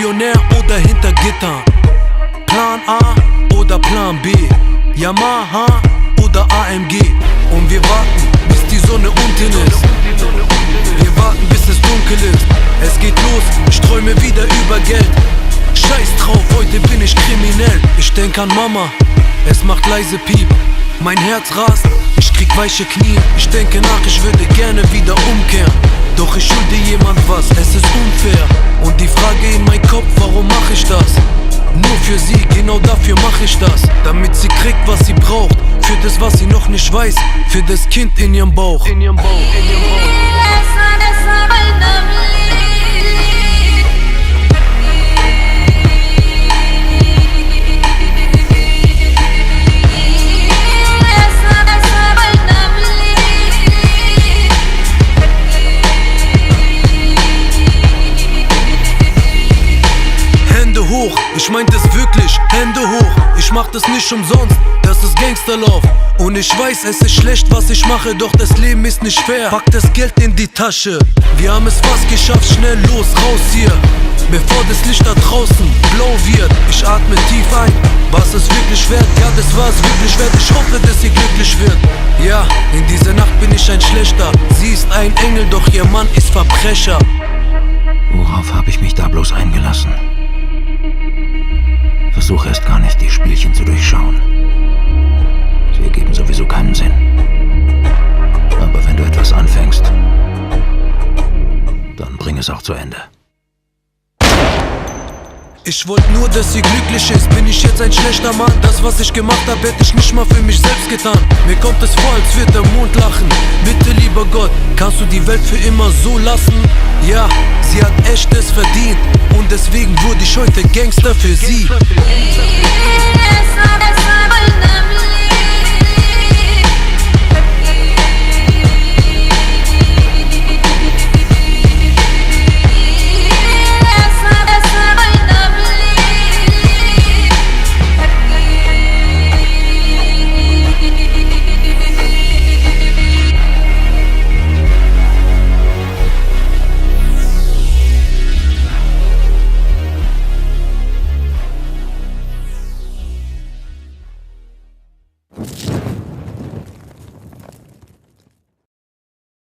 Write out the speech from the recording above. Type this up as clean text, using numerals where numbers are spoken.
Millionär oder hinter Gittern. Plan A oder Plan B, Yamaha oder AMG. Und wir warten, bis die Sonne unten ist. Wir warten, bis es dunkel ist. Es geht los, ich träume wieder über Geld. Scheiß drauf, heute bin ich kriminell. Ich denk an Mama, es macht leise Piep. Mein Herz rast, ich krieg weiche Knie. Ich denke nach, ich würde gerne wieder umkehren. Doch ich schulde jemand was, es ist unfair. Und die Frage in meinem Kopf, warum mach ich das? Nur für sie, genau dafür mach ich das. Damit sie kriegt, was sie braucht. Für das, was sie noch nicht weiß. Für das Kind in ihrem Bauch. Hände hoch, ich meint es wirklich, Hände hoch. Ich mach das nicht umsonst, das ist Gangsterlauf. Und ich weiß, es ist schlecht, was ich mache, doch das Leben ist nicht fair. Pack das Geld in die Tasche, wir haben es fast geschafft, schnell los, raus hier. Bevor das Licht da draußen blau wird, ich atme tief ein. Was es wirklich wert? Ja, das war es wirklich wert. Ich hoffe, dass sie glücklich wird. Ja, in dieser Nacht bin ich ein Schlechter. Sie ist ein Engel, doch ihr Mann ist Verbrecher. Worauf habe ich mich da bloß eingelassen? Versuch erst gar nicht, die Spielchen zu durchschauen. Sie ergeben sowieso keinen Sinn. Aber wenn du etwas anfängst, dann bring es auch zu Ende. Ich wollte nur, dass sie glücklich ist. Bin ich jetzt ein schlechter Mann? Das, was ich gemacht habe, hätte ich nicht mal für mich selbst getan. Mir kommt es vor, als würde der Mond lachen. Bitte, lieber Gott, kannst du die Welt für immer so lassen? Ja, sie hat echtes verdient. Und deswegen wurde ich heute Gangster für sie.